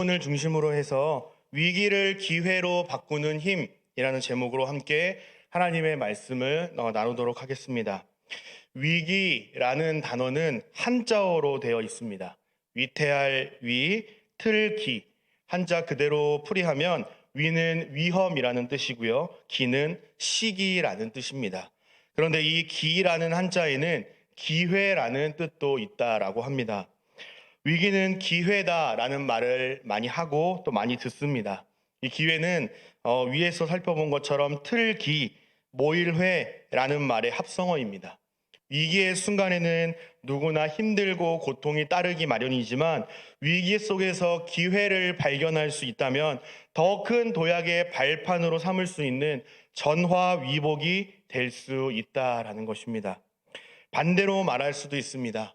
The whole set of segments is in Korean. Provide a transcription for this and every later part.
을 중심으로 해서 위기를 기회로 바꾸는 힘이라는 제목으로 함께 하나님의 말씀을 나누도록 하겠습니다. 위기라는 단어는 한자어로 되어 있습니다. 위태할 위, 틀기. 한자 그대로 풀이하면 위는 위험이라는 뜻이고요. 기는 시기라는 뜻입니다. 그런데 이 기라는 한자에는 기회라는 뜻도 있다라고 합니다. 위기는 기회다라는 말을 많이 하고 또 많이 듣습니다. 이 기회는 위에서 살펴본 것처럼 틀기, 모일회라는 말의 합성어입니다. 위기의 순간에는 누구나 힘들고 고통이 따르기 마련이지만 위기 속에서 기회를 발견할 수 있다면 더 큰 도약의 발판으로 삼을 수 있는 전화위복이 될 수 있다라는 것입니다. 반대로 말할 수도 있습니다.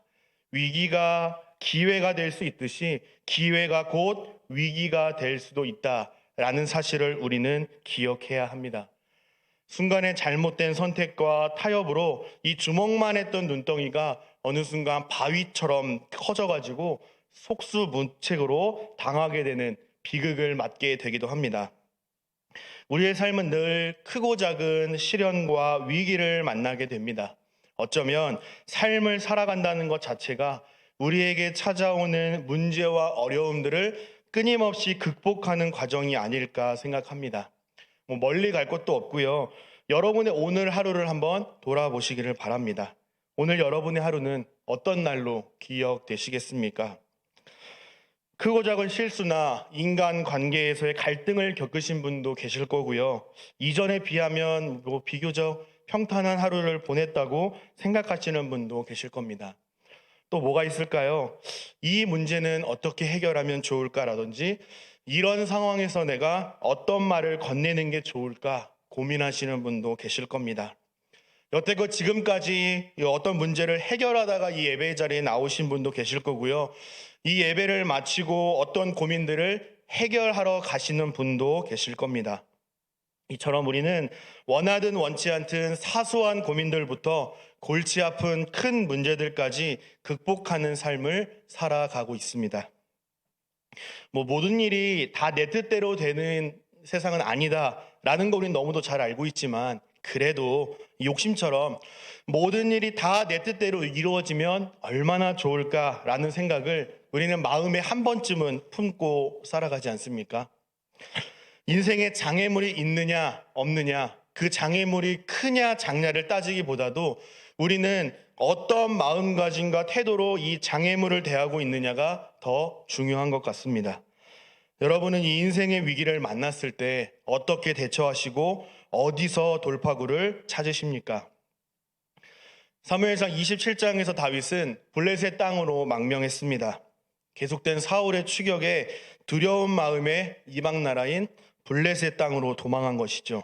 위기가 기회가 될 수 있듯이 기회가 곧 위기가 될 수도 있다라는 사실을 우리는 기억해야 합니다. 순간의 잘못된 선택과 타협으로 이 주먹만 했던 눈덩이가 어느 순간 바위처럼 커져가지고 속수무책으로 당하게 되는 비극을 맞게 되기도 합니다. 우리의 삶은 늘 크고 작은 시련과 위기를 만나게 됩니다. 어쩌면 삶을 살아간다는 것 자체가 우리에게 찾아오는 문제와 어려움들을 끊임없이 극복하는 과정이 아닐까 생각합니다. 멀리 갈 것도 없고요. 여러분의 오늘 하루를 한번 돌아보시기를 바랍니다. 오늘 여러분의 하루는 어떤 날로 기억되시겠습니까? 크고 작은 실수나 인간 관계에서의 갈등을 겪으신 분도 계실 거고요. 이전에 비하면 비교적 평탄한 하루를 보냈다고 생각하시는 분도 계실 겁니다. 또 뭐가 있을까요? 이 문제는 어떻게 해결하면 좋을까라든지 이런 상황에서 내가 어떤 말을 건네는 게 좋을까 고민하시는 분도 계실 겁니다. 여태껏 지금까지 어떤 문제를 해결하다가 이 예배 자리에 나오신 분도 계실 거고요. 이 예배를 마치고 어떤 고민들을 해결하러 가시는 분도 계실 겁니다. 이처럼 우리는 원하든 원치 않든 사소한 고민들부터 골치 아픈 큰 문제들까지 극복하는 삶을 살아가고 있습니다. 모든 일이 다 내 뜻대로 되는 세상은 아니다라는 거 우리는 너무도 잘 알고 있지만 그래도 욕심처럼 모든 일이 다 내 뜻대로 이루어지면 얼마나 좋을까라는 생각을 우리는 마음에 한 번쯤은 품고 살아가지 않습니까? 인생에 장애물이 있느냐 없느냐, 그 장애물이 크냐 작냐를 따지기보다도 우리는 어떤 마음가짐과 태도로 이 장애물을 대하고 있느냐가 더 중요한 것 같습니다. 여러분은 이 인생의 위기를 만났을 때 어떻게 대처하시고 어디서 돌파구를 찾으십니까? 사무엘상 27장에서 다윗은 블레셋 땅으로 망명했습니다. 계속된 사울의 추격에 두려운 마음에 이방 나라인 블레셋 땅으로 도망한 것이죠.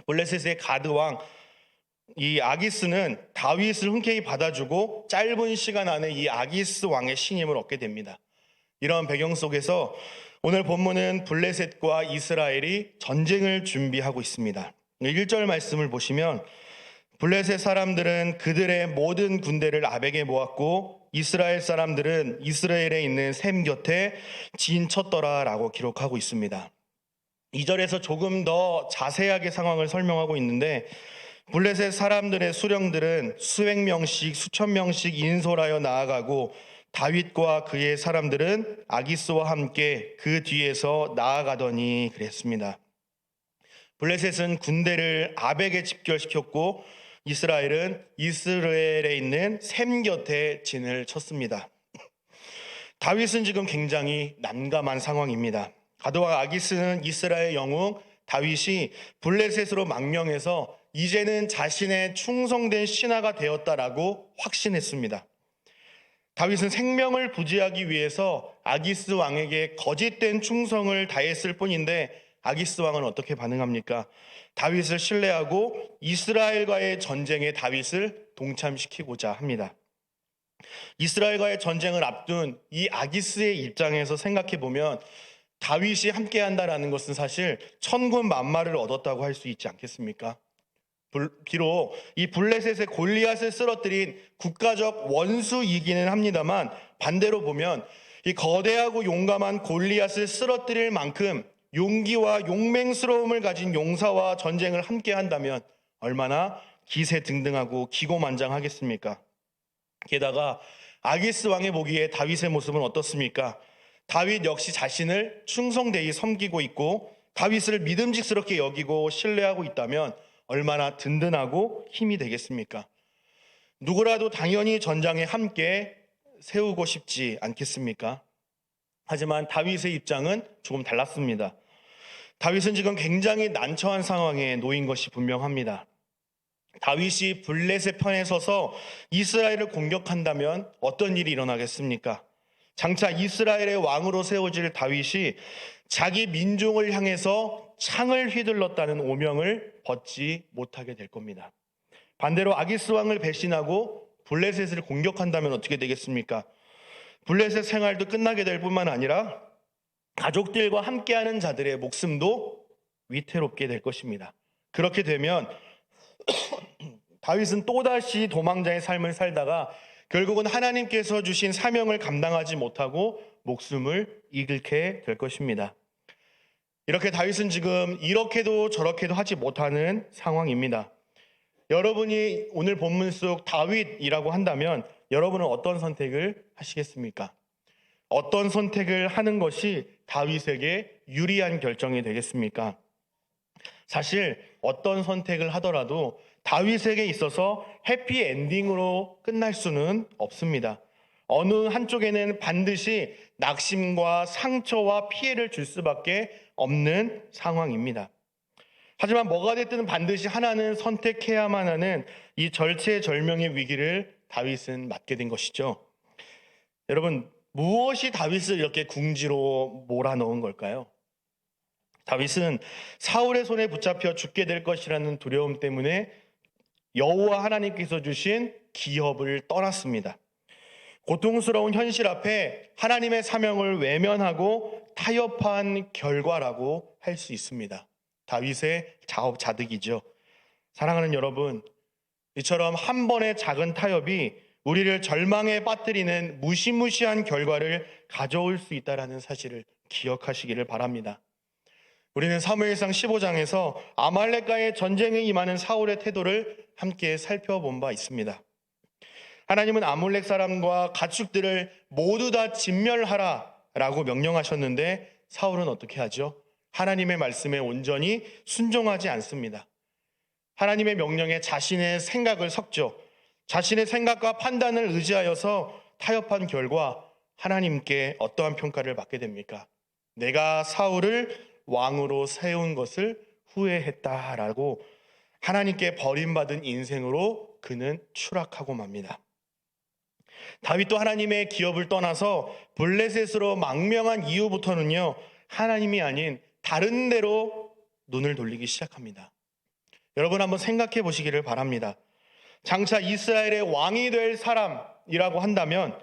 블레셋의 가드 왕 이 아기스는 다윗을 흔쾌히 받아주고 짧은 시간 안에 이 아기스 왕의 신임을 얻게 됩니다. 이런 배경 속에서 오늘 본문은 블레셋과 이스라엘이 전쟁을 준비하고 있습니다. 1절 말씀을 보시면 블레셋 사람들은 그들의 모든 군대를 아벡에 모았고 이스라엘 사람들은 이스라엘에 있는 샘 곁에 진쳤더라라고 기록하고 있습니다. 2절에서 조금 더 자세하게 상황을 설명하고 있는데 블레셋 사람들의 수령들은 수백 명씩 수천 명씩 인솔하여 나아가고 다윗과 그의 사람들은 아기스와 함께 그 뒤에서 나아가더니 그랬습니다. 블레셋은 군대를 아벡에 집결시켰고 이스라엘은 이스라엘에 있는 샘 곁에 진을 쳤습니다. 다윗은 지금 굉장히 난감한 상황입니다. 가드와 아기스는 이스라엘 영웅 다윗이 블레셋으로 망명해서 이제는 자신의 충성된 신하가 되었다라고 확신했습니다. 다윗은 생명을 부지하기 위해서 아기스 왕에게 거짓된 충성을 다했을 뿐인데 아기스 왕은 어떻게 반응합니까? 다윗을 신뢰하고 이스라엘과의 전쟁에 다윗을 동참시키고자 합니다. 이스라엘과의 전쟁을 앞둔 이 아기스의 입장에서 생각해 보면 다윗이 함께한다라는 것은 사실 천군 만마를 얻었다고 할 수 있지 않겠습니까? 비록 이 블레셋의 골리앗을 쓰러뜨린 국가적 원수이기는 합니다만 반대로 보면 이 거대하고 용감한 골리앗을 쓰러뜨릴 만큼 용기와 용맹스러움을 가진 용사와 전쟁을 함께 한다면 얼마나 기세등등하고 기고만장하겠습니까? 게다가 아기스 왕이 보기에 다윗의 모습은 어떻습니까? 다윗 역시 자신을 충성되이 섬기고 있고 다윗을 믿음직스럽게 여기고 신뢰하고 있다면 얼마나 든든하고 힘이 되겠습니까? 누구라도 당연히 전장에 함께 세우고 싶지 않겠습니까? 하지만 다윗의 입장은 조금 달랐습니다. 다윗은 지금 굉장히 난처한 상황에 놓인 것이 분명합니다. 다윗이 블레셋 편에 서서 이스라엘을 공격한다면 어떤 일이 일어나겠습니까? 장차 이스라엘의 왕으로 세워질 다윗이 자기 민족을 향해서 창을 휘둘렀다는 오명을 벗지 못하게 될 겁니다. 반대로 아기스 왕을 배신하고 블레셋을 공격한다면 어떻게 되겠습니까? 블레셋 생활도 끝나게 될 뿐만 아니라 가족들과 함께하는 자들의 목숨도 위태롭게 될 것입니다. 그렇게 되면 다윗은 또다시 도망자의 삶을 살다가 결국은 하나님께서 주신 사명을 감당하지 못하고 목숨을 잃게 될 것입니다. 이렇게 다윗은 지금 이렇게도 저렇게도 하지 못하는 상황입니다. 여러분이 오늘 본문 속 다윗이라고 한다면 여러분은 어떤 선택을 하시겠습니까? 어떤 선택을 하는 것이 다윗에게 유리한 결정이 되겠습니까? 사실 어떤 선택을 하더라도 다윗에게 있어서 해피엔딩으로 끝날 수는 없습니다. 어느 한쪽에는 반드시 낙심과 상처와 피해를 줄 수밖에 없는 상황입니다. 하지만 뭐가 됐든 반드시 하나는 선택해야만 하는 이 절체절명의 위기를 다윗은 맞게 된 것이죠. 여러분, 무엇이 다윗을 이렇게 궁지로 몰아넣은 걸까요? 다윗은 사울의 손에 붙잡혀 죽게 될 것이라는 두려움 때문에 여호와 하나님께서 주신 기업을 떠났습니다. 고통스러운 현실 앞에 하나님의 사명을 외면하고 타협한 결과라고 할 수 있습니다. 다윗의 자업자득이죠. 사랑하는 여러분, 이처럼 한 번의 작은 타협이 우리를 절망에 빠뜨리는 무시무시한 결과를 가져올 수 있다는 사실을 기억하시기를 바랍니다. 우리는 사무엘상 15장에서 아말렉과의 전쟁에 임하는 사울의 태도를 함께 살펴본 바 있습니다. 하나님은 아말렉 사람과 가축들을 모두 다 진멸하라라고 명령하셨는데 사울은 어떻게 하죠? 하나님의 말씀에 온전히 순종하지 않습니다. 하나님의 명령에 자신의 생각을 섞죠. 자신의 생각과 판단을 의지하여서 타협한 결과 하나님께 어떠한 평가를 받게 됩니까? 내가 사울을 왕으로 세운 것을 후회했다라고 하나님께 버림받은 인생으로 그는 추락하고 맙니다. 다윗도 하나님의 기업을 떠나서 블레셋으로 망명한 이후부터는요, 하나님이 아닌 다른 데로 눈을 돌리기 시작합니다. 여러분 한번 생각해 보시기를 바랍니다. 장차 이스라엘의 왕이 될 사람이라고 한다면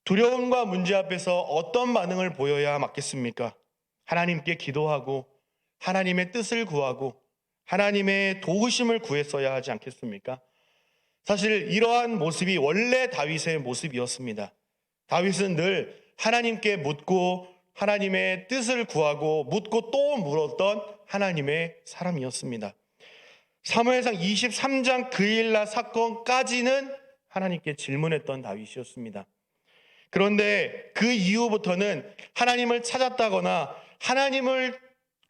두려움과 문제 앞에서 어떤 반응을 보여야 맞겠습니까? 하나님께 기도하고 하나님의 뜻을 구하고 하나님의 도우심을 구했어야 하지 않겠습니까? 사실 이러한 모습이 원래 다윗의 모습이었습니다. 다윗은 늘 하나님께 묻고 하나님의 뜻을 구하고 묻고 또 물었던 하나님의 사람이었습니다. 사무엘상 23장 그일라 사건까지는 하나님께 질문했던 다윗이었습니다. 그런데 그 이후부터는 하나님을 찾았다거나 하나님을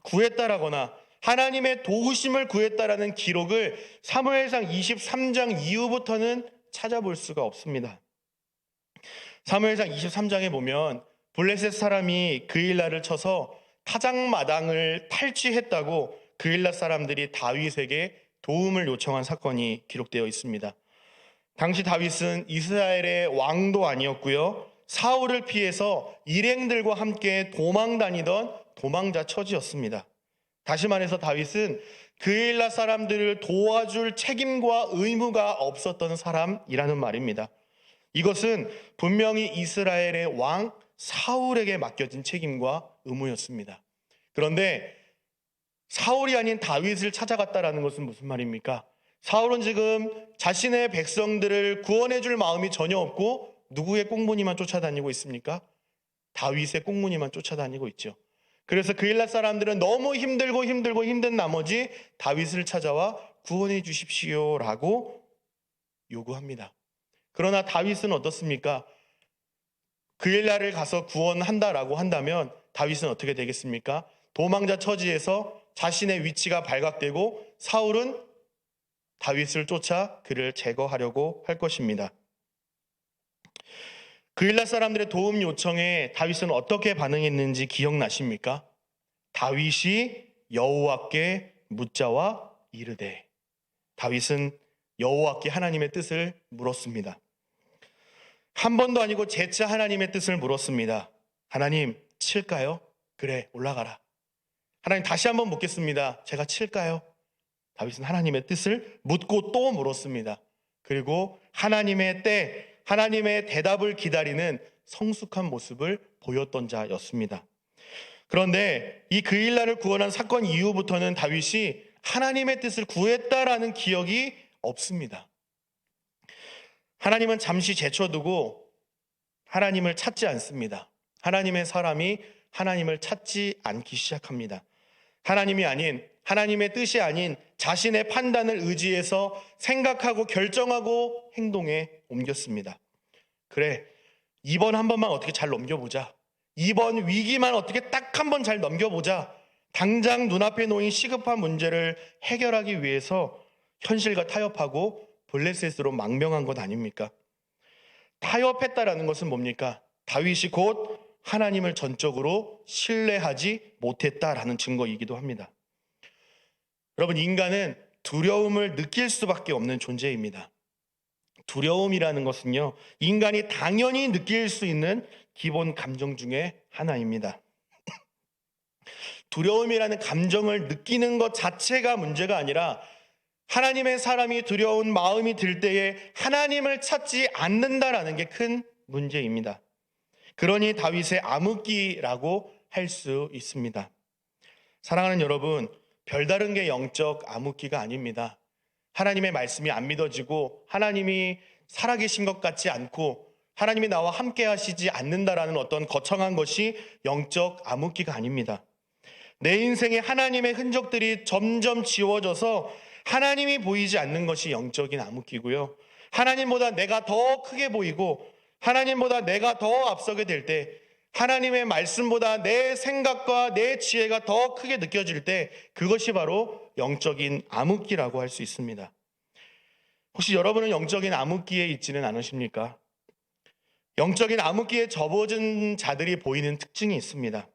구했다라거나 하나님의 도우심을 구했다라는 기록을 사무엘상 23장 이후부터는 찾아볼 수가 없습니다. 사무엘상 23장에 보면 블레셋 사람이 그일라를 쳐서 타작마당을 탈취했다고 그일라 사람들이 다윗에게 도움을 요청한 사건이 기록되어 있습니다. 당시 다윗은 이스라엘의 왕도 아니었고요, 사울을 피해서 일행들과 함께 도망 다니던 도망자 처지였습니다. 다시 말해서 다윗은 그일라 사람들을 도와줄 책임과 의무가 없었던 사람이라는 말입니다. 이것은 분명히 이스라엘의 왕 사울에게 맡겨진 책임과 의무였습니다. 그런데 사울이 아닌 다윗을 찾아갔다라는 것은 무슨 말입니까? 사울은 지금 자신의 백성들을 구원해 줄 마음이 전혀 없고 누구의 꽁무니만 쫓아다니고 있습니까? 다윗의 꽁무니만 쫓아다니고 있죠. 그래서 그일랏 사람들은 너무 힘들고 힘든 나머지 다윗을 찾아와 구원해 주십시오라고 요구합니다. 그러나 다윗은 어떻습니까? 그일라를 가서 구원한다라고 한다면 다윗은 어떻게 되겠습니까? 도망자 처지에서 자신의 위치가 발각되고 사울은 다윗을 쫓아 그를 제거하려고 할 것입니다. 그일라 사람들의 도움 요청에 다윗은 어떻게 반응했는지 기억나십니까? 다윗이 여호와께 묻자와 이르되. 다윗은 여호와께 하나님의 뜻을 물었습니다. 한 번도 아니고 재차 하나님의 뜻을 물었습니다. 하나님, 칠까요? 그래, 올라가라. 하나님, 다시 한번 묻겠습니다. 제가 칠까요? 다윗은 하나님의 뜻을 묻고 또 물었습니다. 그리고 하나님의 때, 하나님의 대답을 기다리는 성숙한 모습을 보였던 자였습니다. 그런데 이 그일라를 구원한 사건 이후부터는 다윗이 하나님의 뜻을 구했다라는 기억이 없습니다. 하나님은 잠시 제쳐두고 하나님을 찾지 않습니다. 하나님의 사람이 하나님을 찾지 않기 시작합니다. 하나님이 아닌, 하나님의 뜻이 아닌 자신의 판단을 의지해서 생각하고 결정하고 행동에 옮겼습니다. 그래, 이번 한 번만 어떻게 잘 넘겨보자. 이번 위기만 어떻게 딱 한 번 잘 넘겨보자. 당장 눈앞에 놓인 시급한 문제를 해결하기 위해서 현실과 타협하고 블레셋으로 망명한 것 아닙니까? 타협했다라는 것은 뭡니까? 다윗이 곧 하나님을 전적으로 신뢰하지 못했다라는 증거이기도 합니다. 여러분, 인간은 두려움을 느낄 수밖에 없는 존재입니다. 두려움이라는 것은요, 인간이 당연히 느낄 수 있는 기본 감정 중에 하나입니다. 두려움이라는 감정을 느끼는 것 자체가 문제가 아니라 하나님의 사람이 두려운 마음이 들 때에 하나님을 찾지 않는다라는 게 큰 문제입니다. 그러니 다윗의 암흑기라고 할 수 있습니다. 사랑하는 여러분, 별다른 게 영적 암흑기가 아닙니다. 하나님의 말씀이 안 믿어지고 하나님이 살아계신 것 같지 않고 하나님이 나와 함께 하시지 않는다라는 어떤 거창한 것이 영적 암흑기가 아닙니다. 내 인생에 하나님의 흔적들이 점점 지워져서 하나님이 보이지 않는 것이 영적인 암흑기고요. 하나님보다 내가 더 크게 보이고 하나님보다 내가 더 앞서게 될 때, 하나님의 말씀보다 내 생각과 내 지혜가 더 크게 느껴질 때, 그것이 바로 영적인 암흑기라고 할 수 있습니다. 혹시 여러분은 영적인 암흑기에 있지는 않으십니까? 영적인 암흑기에 접어든 자들이 보이는 특징이 있습니다.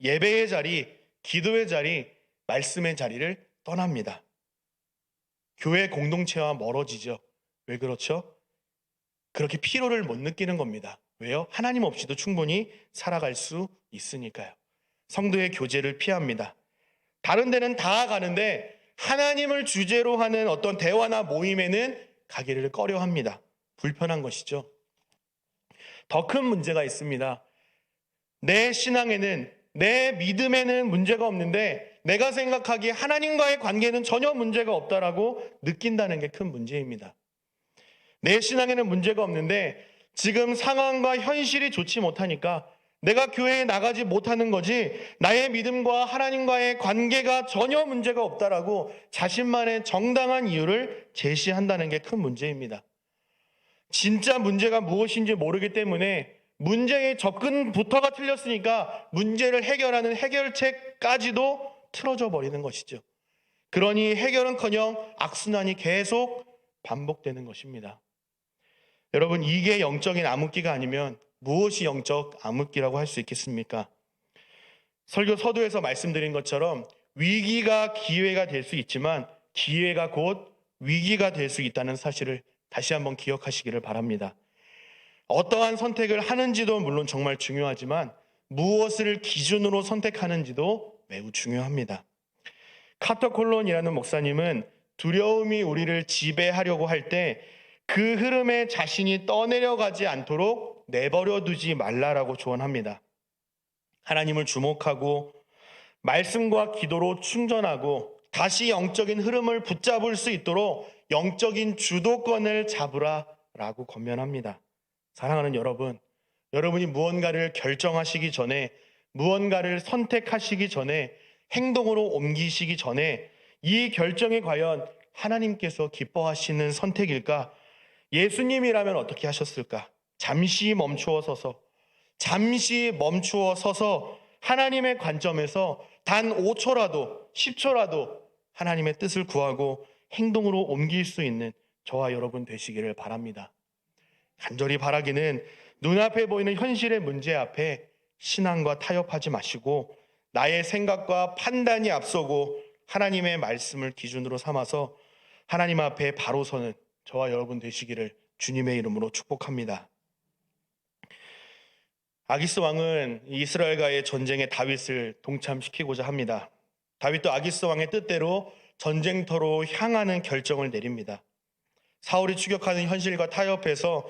예배의 자리, 기도의 자리, 말씀의 자리를 떠납니다. 교회 공동체와 멀어지죠. 왜 그렇죠? 그렇게 피로를 못 느끼는 겁니다. 왜요? 하나님 없이도 충분히 살아갈 수 있으니까요. 성도의 교제를 피합니다. 다른 데는 다 가는데 하나님을 주제로 하는 어떤 대화나 모임에는 가기를 꺼려합니다. 불편한 것이죠. 더 큰 문제가 있습니다. 내 신앙에는, 내 믿음에는 문제가 없는데 내가 생각하기에 하나님과의 관계는 전혀 문제가 없다라고 느낀다는 게 큰 문제입니다. 내 신앙에는 문제가 없는데 지금 상황과 현실이 좋지 못하니까 내가 교회에 나가지 못하는 거지 나의 믿음과 하나님과의 관계가 전혀 문제가 없다라고 자신만의 정당한 이유를 제시한다는 게 큰 문제입니다. 진짜 문제가 무엇인지 모르기 때문에 문제의 접근부터가 틀렸으니까 문제를 해결하는 해결책까지도 틀어져 버리는 것이죠. 그러니 해결은커녕 악순환이 계속 반복되는 것입니다. 여러분, 이게 영적인 암흑기가 아니면 무엇이 영적 암흑기라고 할 수 있겠습니까? 설교 서두에서 말씀드린 것처럼 위기가 기회가 될 수 있지만 기회가 곧 위기가 될 수 있다는 사실을 다시 한번 기억하시기를 바랍니다. 어떠한 선택을 하는지도 물론 정말 중요하지만 무엇을 기준으로 선택하는지도 매우 중요합니다. 카터 콜론이라는 목사님은 두려움이 우리를 지배하려고 할 때 그 흐름에 자신이 떠내려가지 않도록 내버려 두지 말라라고 조언합니다. 하나님을 주목하고 말씀과 기도로 충전하고 다시 영적인 흐름을 붙잡을 수 있도록 영적인 주도권을 잡으라라고 권면합니다. 사랑하는 여러분, 여러분이 무언가를 결정하시기 전에, 무언가를 선택하시기 전에, 행동으로 옮기시기 전에 이 결정이 과연 하나님께서 기뻐하시는 선택일까? 예수님이라면 어떻게 하셨을까? 잠시 멈추어 서서 하나님의 관점에서 단 5초라도 10초라도 하나님의 뜻을 구하고 행동으로 옮길 수 있는 저와 여러분 되시기를 바랍니다. 간절히 바라기는 눈앞에 보이는 현실의 문제 앞에 신앙과 타협하지 마시고 나의 생각과 판단이 앞서고 하나님의 말씀을 기준으로 삼아서 하나님 앞에 바로 서는 저와 여러분 되시기를 주님의 이름으로 축복합니다. 아기스 왕은 이스라엘과의 전쟁에 다윗을 동참시키고자 합니다. 다윗도 아기스 왕의 뜻대로 전쟁터로 향하는 결정을 내립니다. 사울이 추격하는 현실과 타협해서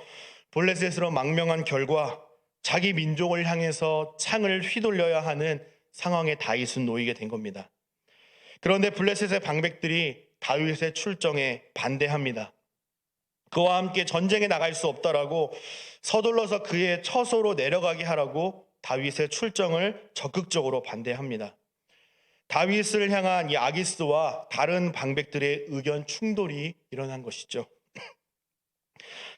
블레셋으로 망명한 결과 자기 민족을 향해서 창을 휘둘려야 하는 상황에 다윗은 놓이게 된 겁니다. 그런데 블레셋의 방백들이 다윗의 출정에 반대합니다. 그와 함께 전쟁에 나갈 수 없다라고 서둘러서 그의 처소로 내려가게 하라고 다윗의 출정을 적극적으로 반대합니다. 다윗을 향한 이 아기스와 다른 방백들의 의견 충돌이 일어난 것이죠.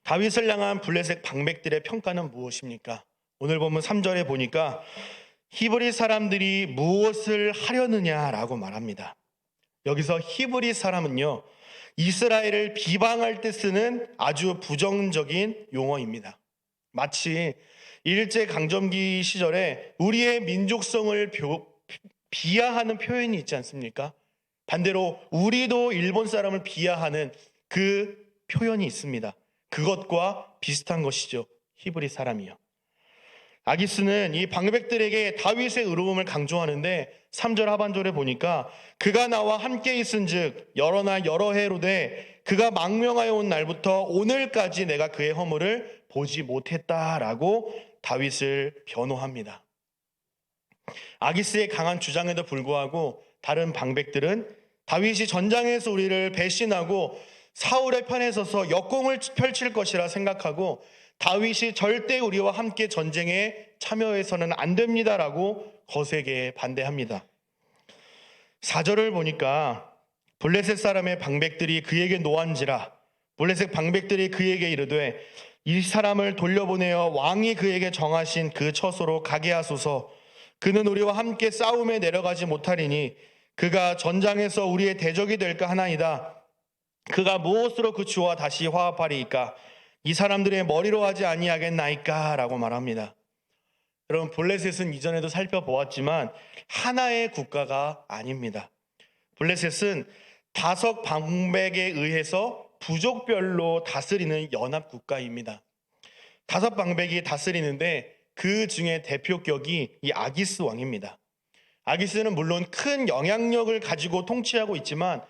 다윗을 향한 블레셋 방백들의 평가는 무엇입니까? 오늘 본문 3절에 보니까 히브리 사람들이 무엇을 하려느냐라고 말합니다. 여기서 히브리 사람은요, 이스라엘을 비방할 때 쓰는 아주 부정적인 용어입니다. 마치 일제강점기 시절에 우리의 민족성을 비하하는 표현이 있지 않습니까? 반대로 우리도 일본 사람을 비하하는 그 표현이 있습니다. 그것과 비슷한 것이죠. 히브리 사람이요. 아기스는 이 방백들에게 다윗의 의로움을 강조하는데 3절 하반절에 보니까 그가 나와 함께 있은즉 여러나 여러 해로 돼 그가 망명하여 온 날부터 오늘까지 내가 그의 허물을 보지 못했다라고 다윗을 변호합니다. 아기스의 강한 주장에도 불구하고 다른 방백들은 다윗이 전장에서 우리를 배신하고 사울의 편에 서서 역공을 펼칠 것이라 생각하고 다윗이 절대 우리와 함께 전쟁에 참여해서는 안 됩니다라고 거세게 반대합니다. 4절을 보니까 블레셋 사람의 방백들이 그에게 노한지라 블레셋 방백들이 그에게 이르되 이 사람을 돌려보내어 왕이 그에게 정하신 그 처소로 가게 하소서. 그는 우리와 함께 싸움에 내려가지 못하리니 그가 전장에서 우리의 대적이 될까 하나이다. 그가 무엇으로 그 주와 다시 화합하리이까? 이 사람들의 머리로 하지 아니하겠나이까? 라고 말합니다. 여러분, 블레셋은 이전에도 살펴보았지만 하나의 국가가 아닙니다. 블레셋은 5 방백에 의해서 부족별로 다스리는 연합 국가입니다. 5 방백이 다스리는데 그 중에 대표격이 이 아기스 왕입니다. 아기스는 물론 큰 영향력을 가지고 통치하고 있지만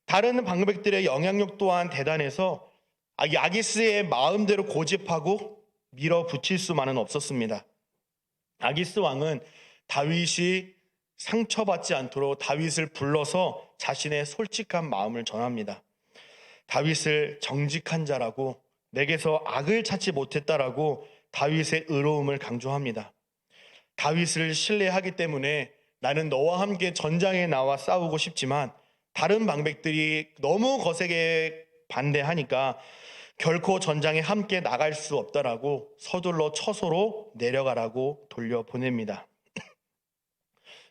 다른 방백들의 영향력 또한 대단해서 아기스의 마음대로 고집하고 밀어붙일 수만은 없었습니다. 아기스 왕은 다윗이 상처받지 않도록 다윗을 불러서 자신의 솔직한 마음을 전합니다. 다윗을 정직한 자라고 내게서 악을 찾지 못했다라고 다윗의 의로움을 강조합니다. 다윗을 신뢰하기 때문에 나는 너와 함께 전장에 나와 싸우고 싶지만 다른 방백들이 너무 거세게 반대하니까 결코 전장에 함께 나갈 수 없다라고 서둘러 처소로 내려가라고 돌려보냅니다.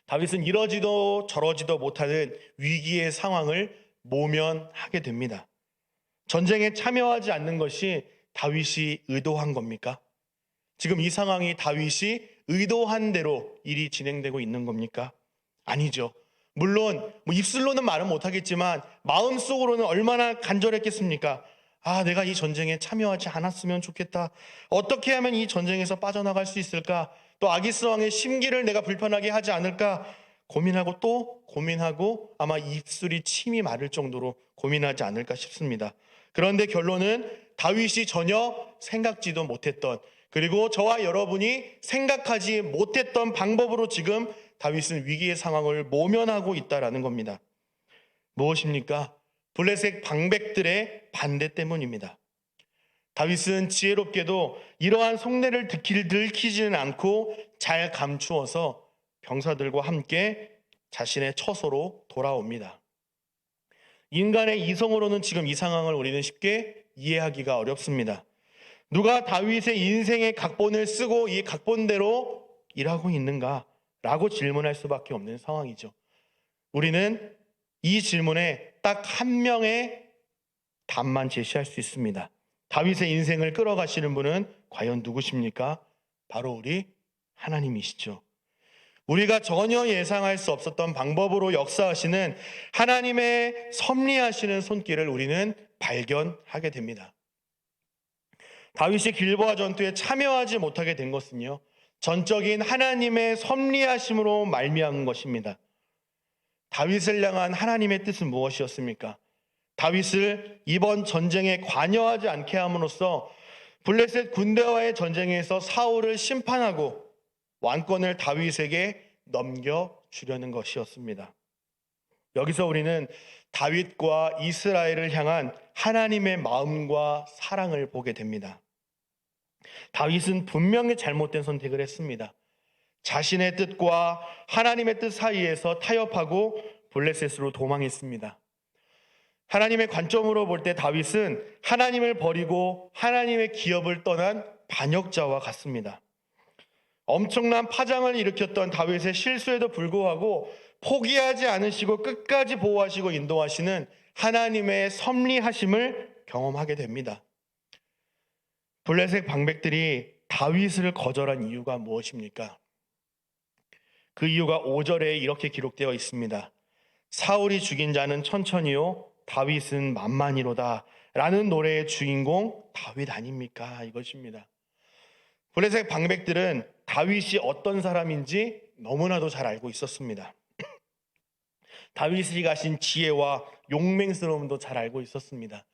다윗은 이러지도 저러지도 못하는 위기의 상황을 모면하게 됩니다. 전쟁에 참여하지 않는 것이 다윗이 의도한 겁니까? 지금 이 상황이 다윗이 의도한 대로 일이 진행되고 있는 겁니까? 아니죠. 물론 입술로는 말은 못하겠지만 마음속으로는 얼마나 간절했겠습니까? 내가 이 전쟁에 참여하지 않았으면 좋겠다. 어떻게 하면 이 전쟁에서 빠져나갈 수 있을까? 또 아기스 왕의 심기를 내가 불편하게 하지 않을까? 고민하고 또 고민하고 아마 입술이 침이 마를 정도로 고민하지 않을까 싶습니다. 그런데 결론은 다윗이 전혀 생각지도 못했던, 그리고 저와 여러분이 생각하지 못했던 방법으로 지금 다윗은 위기의 상황을 모면하고 있다라는 겁니다. 무엇입니까? 블레셋 방백들의 반대 때문입니다. 다윗은 지혜롭게도 이러한 속내를 들키지는 않고 잘 감추어서 병사들과 함께 자신의 처소로 돌아옵니다. 인간의 이성으로는 지금 이 상황을 우리는 쉽게 이해하기가 어렵습니다. 누가 다윗의 인생의 각본을 쓰고 이 각본대로 일하고 있는가라고 질문할 수밖에 없는 상황이죠. 우리는 이 질문에 딱 한 명의 답만 제시할 수 있습니다. 다윗의 인생을 끌어가시는 분은 과연 누구십니까? 바로 우리 하나님이시죠. 우리가 전혀 예상할 수 없었던 방법으로 역사하시는 하나님의 섭리하시는 손길을 우리는 발견하게 됩니다. 다윗이 길보아 전투에 참여하지 못하게 된 것은요, 전적인 하나님의 섭리하심으로 말미암은 것입니다. 다윗을 향한 하나님의 뜻은 무엇이었습니까? 다윗을 이번 전쟁에 관여하지 않게 함으로써 블레셋 군대와의 전쟁에서 사울을 심판하고 왕권을 다윗에게 넘겨주려는 것이었습니다. 여기서 우리는 다윗과 이스라엘을 향한 하나님의 마음과 사랑을 보게 됩니다. 다윗은 분명히 잘못된 선택을 했습니다. 자신의 뜻과 하나님의 뜻 사이에서 타협하고 블레셋으로 도망했습니다. 하나님의 관점으로 볼 때 다윗은 하나님을 버리고 하나님의 기업을 떠난 반역자와 같습니다. 엄청난 파장을 일으켰던 다윗의 실수에도 불구하고 포기하지 않으시고 끝까지 보호하시고 인도하시는 하나님의 섭리하심을 경험하게 됩니다. 블레셋 방백들이 다윗을 거절한 이유가 무엇입니까? 그 이유가 5절에 이렇게 기록되어 있습니다. 사울이 죽인 자는 천천히요 다윗은 만만히로다 라는 노래의 주인공 다윗 아닙니까? 이것입니다. 블레셋 방백들은 다윗이 어떤 사람인지 너무나도 잘 알고 있었습니다. 다윗이 가신 지혜와 용맹스러움도 잘 알고 있었습니다.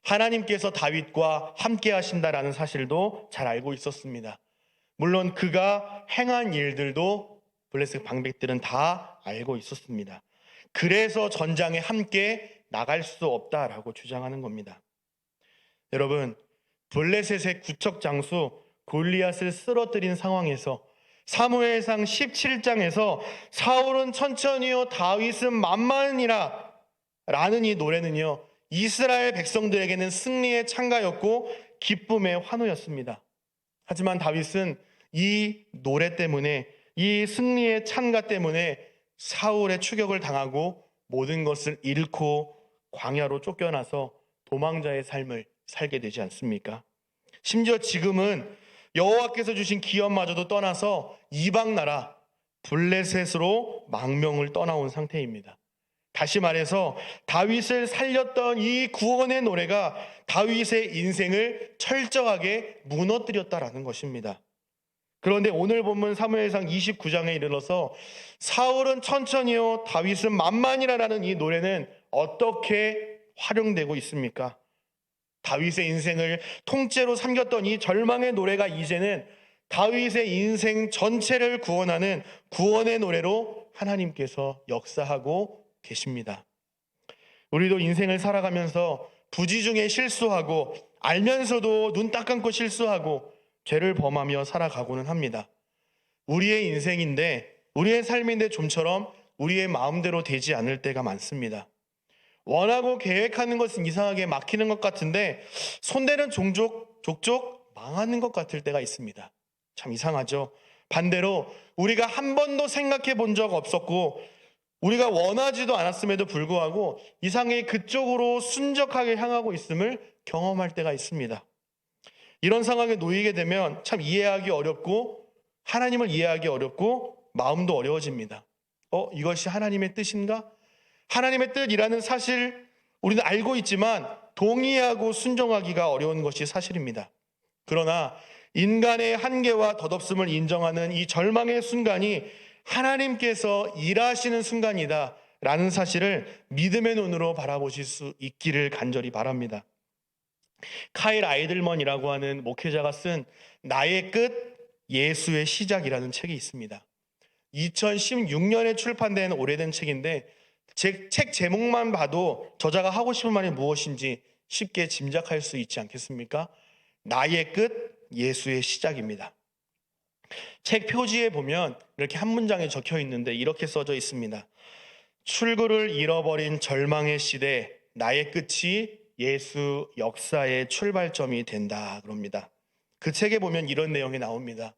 하나님께서 다윗과 함께 하신다라는 사실도 잘 알고 있었습니다. 물론 그가 행한 일들도 블레셋 방백들은 다 알고 있었습니다. 그래서 전장에 함께 나갈 수 없다라고 주장하는 겁니다. 여러분, 블레셋의 구척 장수 골리앗을 쓰러뜨린 상황에서 사무엘상 17장에서 사울은 천천히요 다윗은 만만이라 라는 이 노래는요 이스라엘 백성들에게는 승리의 찬가였고 기쁨의 환호였습니다. 하지만 다윗은 이 노래 때문에 이 승리의 찬가 때문에 사울의 추격을 당하고 모든 것을 잃고 광야로 쫓겨나서 도망자의 삶을 살게 되지 않습니까? 심지어 지금은 여호와께서 주신 기업마저도 떠나서 이방 나라 블레셋으로 망명을 떠나온 상태입니다. 다시 말해서 다윗을 살렸던 이 구원의 노래가 다윗의 인생을 철저하게 무너뜨렸다라는 것입니다. 그런데 오늘 본문 사무엘상 29장에 이르러서 사울은 천천히요 다윗은 만만이라라는 이 노래는 어떻게 활용되고 있습니까? 다윗의 인생을 통째로 삼겼던 이 절망의 노래가 이제는 다윗의 인생 전체를 구원하는 구원의 노래로 하나님께서 역사하고 계십니다. 우리도 인생을 살아가면서 부지 중에 실수하고 알면서도 눈 딱 감고 실수하고 죄를 범하며 살아가고는 합니다. 우리의 인생인데 우리의 삶인데 좀처럼 우리의 마음대로 되지 않을 때가 많습니다. 원하고 계획하는 것은 이상하게 막히는 것 같은데 손대는 족족 망하는 것 같을 때가 있습니다. 참 이상하죠. 반대로 우리가 한 번도 생각해 본 적 없었고 우리가 원하지도 않았음에도 불구하고 이상하게 그쪽으로 순적하게 향하고 있음을 경험할 때가 있습니다. 이런 상황에 놓이게 되면 참 이해하기 어렵고 하나님을 이해하기 어렵고 마음도 어려워집니다. 이것이 하나님의 뜻인가? 하나님의 뜻이라는 사실 우리는 알고 있지만 동의하고 순종하기가 어려운 것이 사실입니다. 그러나 인간의 한계와 덧없음을 인정하는 이 절망의 순간이 하나님께서 일하시는 순간이다 라는 사실을 믿음의 눈으로 바라보실 수 있기를 간절히 바랍니다. 카일 아이들먼이라고 하는 목회자가 쓴 나의 끝 예수의 시작이라는 책이 있습니다. 2016년에 출판된 오래된 책인데 책 제목만 봐도 저자가 하고 싶은 말이 무엇인지 쉽게 짐작할 수 있지 않겠습니까? 나의 끝, 예수의 시작입니다. 책 표지에 보면 이렇게 한 문장에 적혀 있는데 이렇게 써져 있습니다. 출구를 잃어버린 절망의 시대, 나의 끝이 예수 역사의 출발점이 된다 그럽니다. 그 책에 보면 이런 내용이 나옵니다.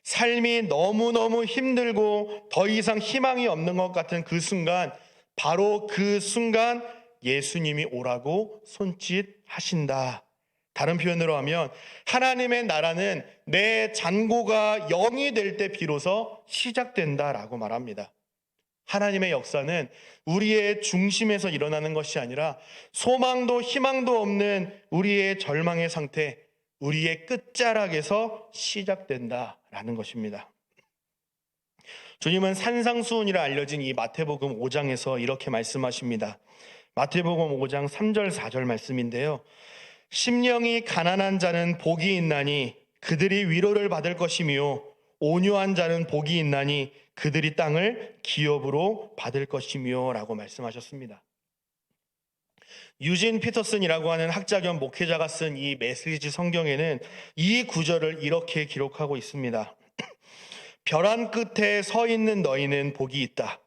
삶이 너무너무 힘들고 더 이상 희망이 없는 것 같은 그 순간, 바로 그 순간 예수님이 오라고 손짓하신다. 다른 표현으로 하면 하나님의 나라는 내 잔고가 0이 될 때 비로소 시작된다라고 말합니다. 하나님의 역사는 우리의 중심에서 일어나는 것이 아니라 소망도 희망도 없는 우리의 절망의 상태, 우리의 끝자락에서 시작된다라는 것입니다. 주님은 산상수훈이라 알려진 이 마태복음 5장에서 이렇게 말씀하십니다. 마태복음 5장 3절 4절 말씀인데요. 심령이 가난한 자는 복이 있나니 그들이 위로를 받을 것이며 온유한 자는 복이 있나니 그들이 땅을 기업으로 받을 것이며 라고 말씀하셨습니다. 유진 피터슨이라고 하는 학자 겸 목회자가 쓴 이 메시지 성경에는 이 구절을 이렇게 기록하고 있습니다. 벼랑 끝에 서 있는 너희는 복이 있다.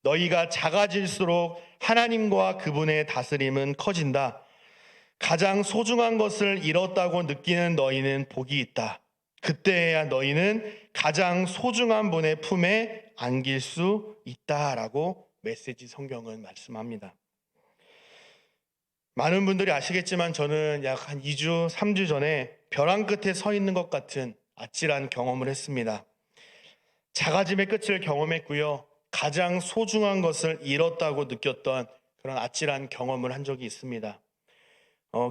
너희가 작아질수록 하나님과 그분의 다스림은 커진다. 가장 소중한 것을 잃었다고 느끼는 너희는 복이 있다. 그때야 너희는 가장 소중한 분의 품에 안길 수 있다라고 메시지 성경은 말씀합니다. 많은 분들이 아시겠지만 저는 약 한 2주, 3주 전에 벼랑 끝에 서 있는 것 같은 아찔한 경험을 했습니다. 작아짐의 끝을 경험했고요. 가장 소중한 것을 잃었다고 느꼈던 그런 아찔한 경험을 한 적이 있습니다.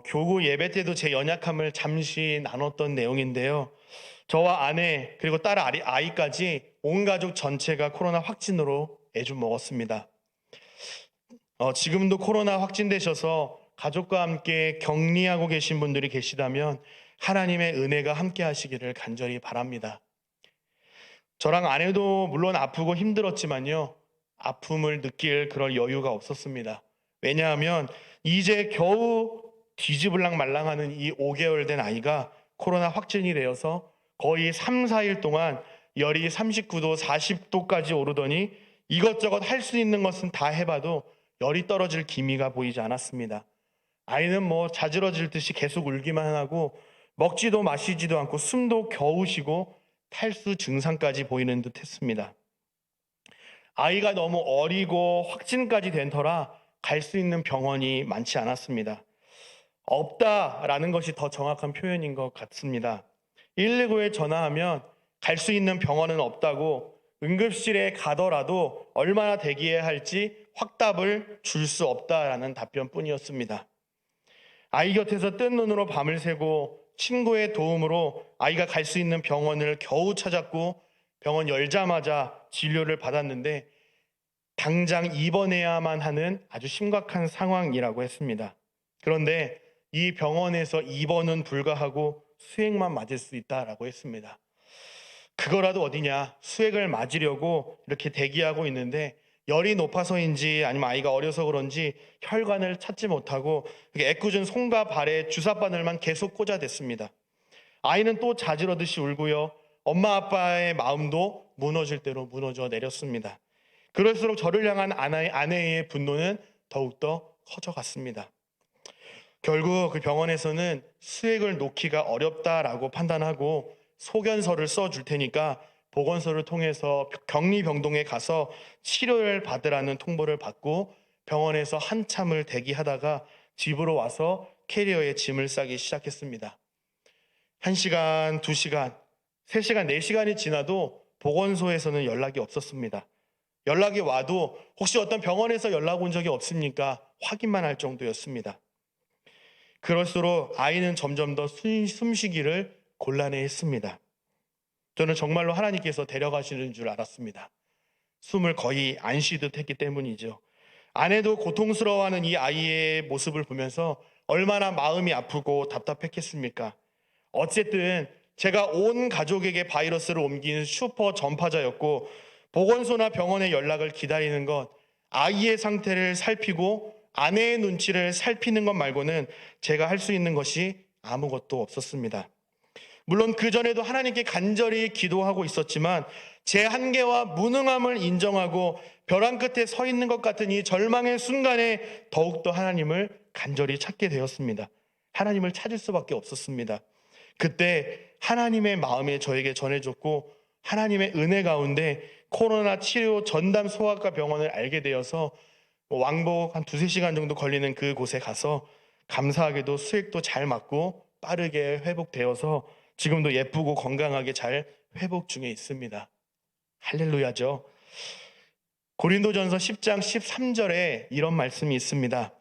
교구 예배 때도 제 연약함을 잠시 나눴던 내용인데요. 저와 아내 그리고 딸 아이까지 온 가족 전체가 코로나 확진으로 애좀 먹었습니다. 지금도 코로나 확진되셔서 가족과 함께 격리하고 계신 분들이 계시다면 하나님의 은혜가 함께 하시기를 간절히 바랍니다. 저랑 아내도 물론 아프고 힘들었지만요. 아픔을 느낄 그럴 여유가 없었습니다. 왜냐하면 이제 겨우 뒤집을랑 말랑하는 이 5개월 된 아이가 코로나 확진이 되어서 거의 3, 4일 동안 열이 39도, 40도까지 오르더니 이것저것 할 수 있는 것은 다 해봐도 열이 떨어질 기미가 보이지 않았습니다. 아이는 자지러질 듯이 계속 울기만 하고 먹지도 마시지도 않고 숨도 겨우 쉬고 탈수 증상까지 보이는 듯 했습니다. 아이가 너무 어리고 확진까지 된 터라 갈 수 있는 병원이 많지 않았습니다. 없다라는 것이 더 정확한 표현인 것 같습니다. 119에 전화하면 갈 수 있는 병원은 없다고, 응급실에 가더라도 얼마나 대기해야 할지 확답을 줄 수 없다라는 답변뿐이었습니다. 아이 곁에서 뜬 눈으로 밤을 새고 친구의 도움으로 아이가 갈 수 있는 병원을 겨우 찾았고 병원 열자마자 진료를 받았는데 당장 입원해야만 하는 아주 심각한 상황이라고 했습니다. 그런데 이 병원에서 입원은 불가하고 수액만 맞을 수 있다라고 했습니다. 그거라도 어디냐, 수액을 맞으려고 이렇게 대기하고 있는데 열이 높아서인지 아니면 아이가 어려서 그런지 혈관을 찾지 못하고 애꿎은 손과 발에 주사바늘만 계속 꽂아댔습니다. 아이는 또 자지러듯이 울고요. 엄마 아빠의 마음도 무너질 대로 무너져 내렸습니다. 그럴수록 저를 향한 아내의 분노는 더욱더 커져갔습니다. 결국 그 병원에서는 수액을 놓기가 어렵다라고 판단하고 소견서를 써줄 테니까 보건소를 통해서 격리병동에 가서 치료를 받으라는 통보를 받고 병원에서 한참을 대기하다가 집으로 와서 캐리어에 짐을 싸기 시작했습니다. 1시간, 2시간, 3시간, 4시간이 지나도 보건소에서는 연락이 없었습니다. 연락이 와도 혹시 어떤 병원에서 연락 온 적이 없습니까? 확인만 할 정도였습니다. 그럴수록 아이는 점점 더 숨쉬기를 곤란해했습니다. 저는 정말로 하나님께서 데려가시는 줄 알았습니다. 숨을 거의 안 쉬듯 했기 때문이죠. 아내도 고통스러워하는 이 아이의 모습을 보면서 얼마나 마음이 아프고 답답했겠습니까? 어쨌든 제가 온 가족에게 바이러스를 옮긴 슈퍼 전파자였고 보건소나 병원의 연락을 기다리는 것, 아이의 상태를 살피고 아내의 눈치를 살피는 것 말고는 제가 할 수 있는 것이 아무것도 없었습니다. 물론 그전에도 하나님께 간절히 기도하고 있었지만 제 한계와 무능함을 인정하고 벼랑 끝에 서 있는 것 같은 이 절망의 순간에 더욱더 하나님을 간절히 찾게 되었습니다. 하나님을 찾을 수밖에 없었습니다. 그때 하나님의 마음이 저에게 전해졌고 하나님의 은혜 가운데 코로나 치료 전담 소아과 병원을 알게 되어서 왕복 한 2-3시간 정도 걸리는 그곳에 가서 감사하게도 수액도 잘 맞고 빠르게 회복되어서 지금도 예쁘고 건강하게 잘 회복 중에 있습니다. 할렐루야죠. 고린도전서 10장 13절에 이런 말씀이 있습니다.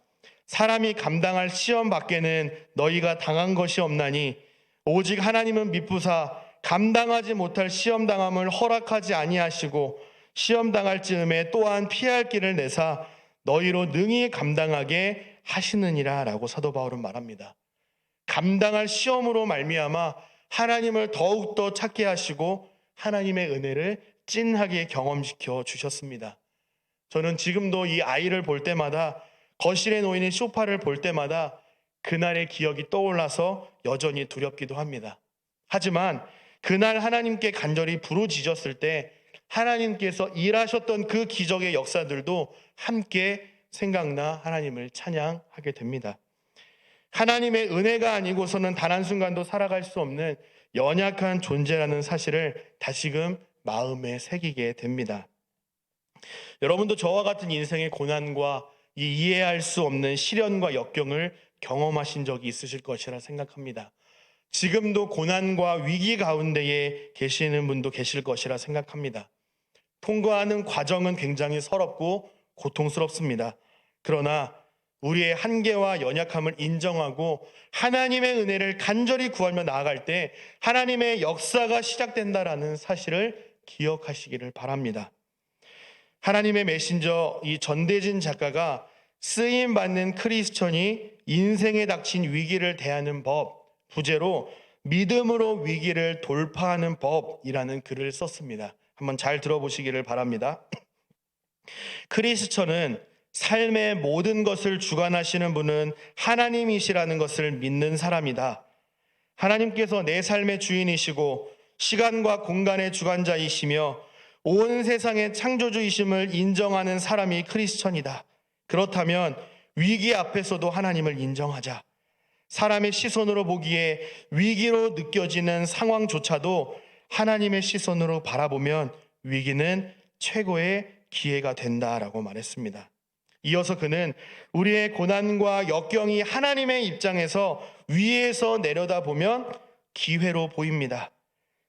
사람이 감당할 시험 밖에는 너희가 당한 것이 없나니 오직 하나님은 미쁘사 감당하지 못할 시험 당함을 허락하지 아니하시고 시험 당할 즈음에 또한 피할 길을 내사 너희로 능히 감당하게 하시느니라 라고 사도 바울은 말합니다. 감당할 시험으로 말미암아 하나님을 더욱더 찾게 하시고 하나님의 은혜를 찐하게 경험시켜 주셨습니다. 저는 지금도 이 아이를 볼 때마다 거실에 놓이는 소파를 볼 때마다 그날의 기억이 떠올라서 여전히 두렵기도 합니다. 하지만 그날 하나님께 간절히 부르짖었을 때 하나님께서 일하셨던 그 기적의 역사들도 함께 생각나 하나님을 찬양하게 됩니다. 하나님의 은혜가 아니고서는 단 한순간도 살아갈 수 없는 연약한 존재라는 사실을 다시금 마음에 새기게 됩니다. 여러분도 저와 같은 인생의 고난과 이 이해할 수 없는 시련과 역경을 경험하신 적이 있으실 것이라 생각합니다. 지금도 고난과 위기 가운데에 계시는 분도 계실 것이라 생각합니다. 통과하는 과정은 굉장히 서럽고 고통스럽습니다. 그러나 우리의 한계와 연약함을 인정하고 하나님의 은혜를 간절히 구하며 나아갈 때 하나님의 역사가 시작된다라는 사실을 기억하시기를 바랍니다. 하나님의 메신저 이 전대진 작가가 쓰임받는 크리스천이 인생에 닥친 위기를 대하는 법, 부제로 믿음으로 위기를 돌파하는 법이라는 글을 썼습니다. 한번 잘 들어보시기를 바랍니다. 크리스천은 삶의 모든 것을 주관하시는 분은 하나님이시라는 것을 믿는 사람이다. 하나님께서 내 삶의 주인이시고 시간과 공간의 주관자이시며 온 세상의 창조주이심을 인정하는 사람이 크리스천이다. 그렇다면 위기 앞에서도 하나님을 인정하자. 사람의 시선으로 보기에 위기로 느껴지는 상황조차도 하나님의 시선으로 바라보면 위기는 최고의 기회가 된다라고 말했습니다. 이어서 그는 우리의 고난과 역경이 하나님의 입장에서 위에서 내려다보면 기회로 보입니다.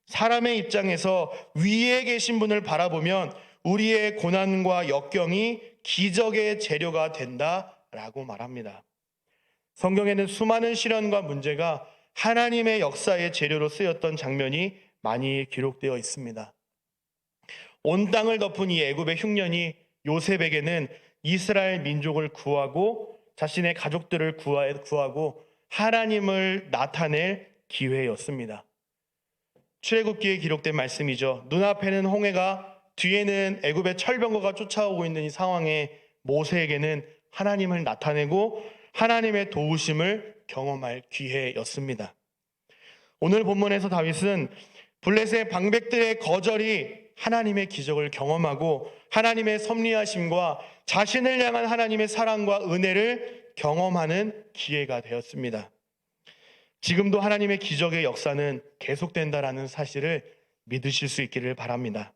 사람의 입장에서 위에 계신 분을 바라보면 우리의 고난과 역경이 기적의 재료가 된다라고 말합니다. 성경에는 수많은 시련과 문제가 하나님의 역사의 재료로 쓰였던 장면이 많이 기록되어 있습니다. 온 땅을 덮은 이 애굽의 흉년이 요셉에게는 이스라엘 민족을 구하고 자신의 가족들을 구하고 하나님을 나타낼 기회였습니다. 출애굽기에 기록된 말씀이죠. 눈앞에는 홍해가, 뒤에는 애굽의 철병거가 쫓아오고 있는 이 상황에 모세에게는 하나님을 나타내고 하나님의 도우심을 경험할 기회였습니다. 오늘 본문에서 다윗은 블레셋 방백들의 거절이 하나님의 기적을 경험하고 하나님의 섭리하심과 자신을 향한 하나님의 사랑과 은혜를 경험하는 기회가 되었습니다. 지금도 하나님의 기적의 역사는 계속된다라는 사실을 믿으실 수 있기를 바랍니다.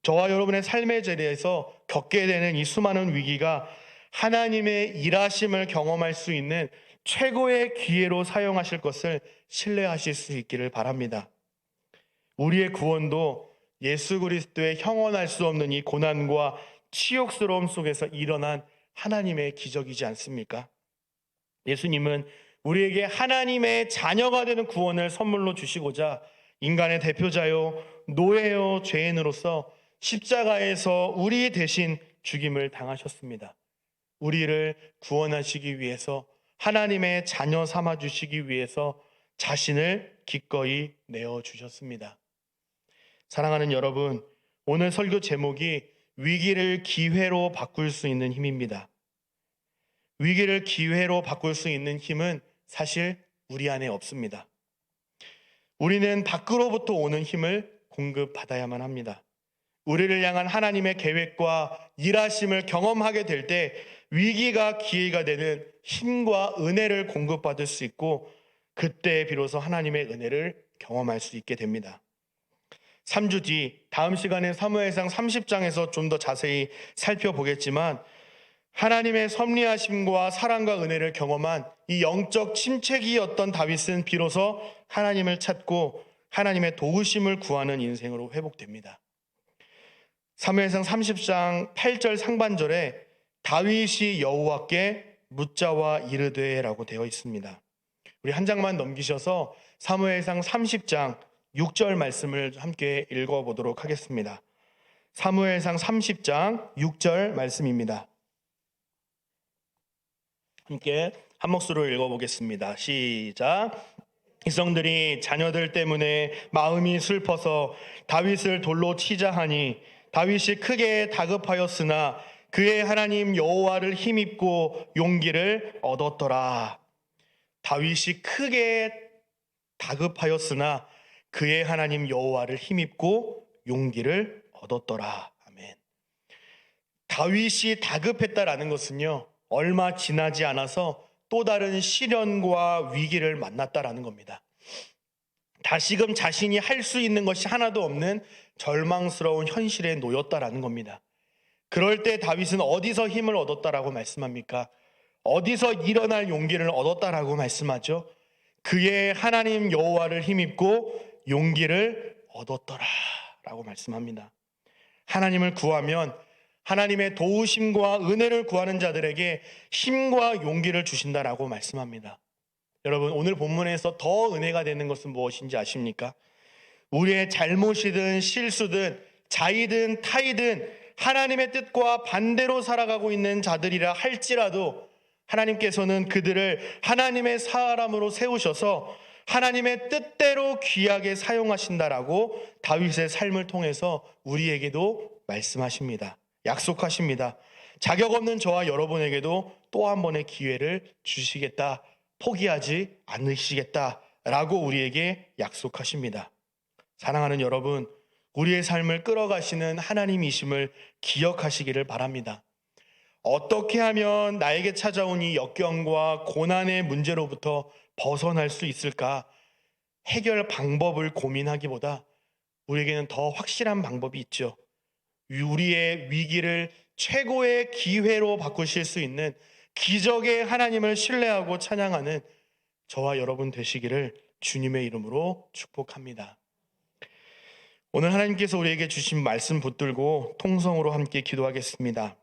저와 여러분의 삶의 자리에서 겪게 되는 이 수많은 위기가 하나님의 일하심을 경험할 수 있는 최고의 기회로 사용하실 것을 신뢰하실 수 있기를 바랍니다. 우리의 구원도 예수 그리스도의 형언할 수 없는 이 고난과 치욕스러움 속에서 일어난 하나님의 기적이지 않습니까? 예수님은 우리에게 하나님의 자녀가 되는 구원을 선물로 주시고자 인간의 대표자요 노예요 죄인으로서 십자가에서 우리 대신 죽임을 당하셨습니다. 우리를 구원하시기 위해서 하나님의 자녀 삼아 주시기 위해서 자신을 기꺼이 내어주셨습니다. 사랑하는 여러분, 오늘 설교 제목이 위기를 기회로 바꿀 수 있는 힘입니다. 위기를 기회로 바꿀 수 있는 힘은 사실 우리 안에 없습니다. 우리는 밖으로부터 오는 힘을 공급받아야만 합니다. 우리를 향한 하나님의 계획과 일하심을 경험하게 될 때 위기가 기회가 되는 힘과 은혜를 공급받을 수 있고, 그때 비로소 하나님의 은혜를 경험할 수 있게 됩니다. 3주 뒤 다음 시간에 사무엘상 30장에서 좀 더 자세히 살펴보겠지만, 하나님의 섭리하심과 사랑과 은혜를 경험한 이 영적 침체기였던 다윗은 비로소 하나님을 찾고 하나님의 도우심을 구하는 인생으로 회복됩니다. 사무엘상 30장 8절 상반절에 다윗이 여호와께 묻자와 이르되라고 되어 있습니다. 우리 한 장만 넘기셔서 사무엘상 30장 6절 말씀을 함께 읽어보도록 하겠습니다. 사무엘상 30장 6절 말씀입니다. 함께 한 목소리로 읽어보겠습니다. 시작. 백성들이 자녀들 때문에 마음이 슬퍼서 다윗을 돌로 치자 하니 다윗이 크게 다급하였으나 그의 하나님 여호와를 힘입고 용기를 얻었더라. 다윗이 크게 다급하였으나 그의 하나님 여호와를 힘입고 용기를 얻었더라. 아멘. 다윗이 다급했다라는 것은요, 얼마 지나지 않아서 또 다른 시련과 위기를 만났다라는 겁니다. 다시금 자신이 할 수 있는 것이 하나도 없는 절망스러운 현실에 놓였다라는 겁니다. 그럴 때 다윗은 어디서 힘을 얻었다라고 말씀합니까? 어디서 일어날 용기를 얻었다라고 말씀하죠? 그의 하나님 여호와를 힘입고 용기를 얻었더라라고 말씀합니다. 하나님을 구하면 하나님의 도우심과 은혜를 구하는 자들에게 힘과 용기를 주신다라고 말씀합니다. 여러분, 오늘 본문에서 더 은혜가 되는 것은 무엇인지 아십니까? 우리의 잘못이든 실수든 자의든 타의든 하나님의 뜻과 반대로 살아가고 있는 자들이라 할지라도 하나님께서는 그들을 하나님의 사람으로 세우셔서 하나님의 뜻대로 귀하게 사용하신다라고 다윗의 삶을 통해서 우리에게도 말씀하십니다. 약속하십니다. 자격 없는 저와 여러분에게도 또 한 번의 기회를 주시겠다, 포기하지 않으시겠다라고 우리에게 약속하십니다. 사랑하는 여러분, 우리의 삶을 끌어가시는 하나님이심을 기억하시기를 바랍니다. 어떻게 하면 나에게 찾아온 이 역경과 고난의 문제로부터 벗어날 수 있을까? 해결 방법을 고민하기보다 우리에게는 더 확실한 방법이 있죠. 우리의 위기를 최고의 기회로 바꾸실 수 있는 기적의 하나님을 신뢰하고 찬양하는 저와 여러분 되시기를 주님의 이름으로 축복합니다. 오늘 하나님께서 우리에게 주신 말씀 붙들고 통성으로 함께 기도하겠습니다.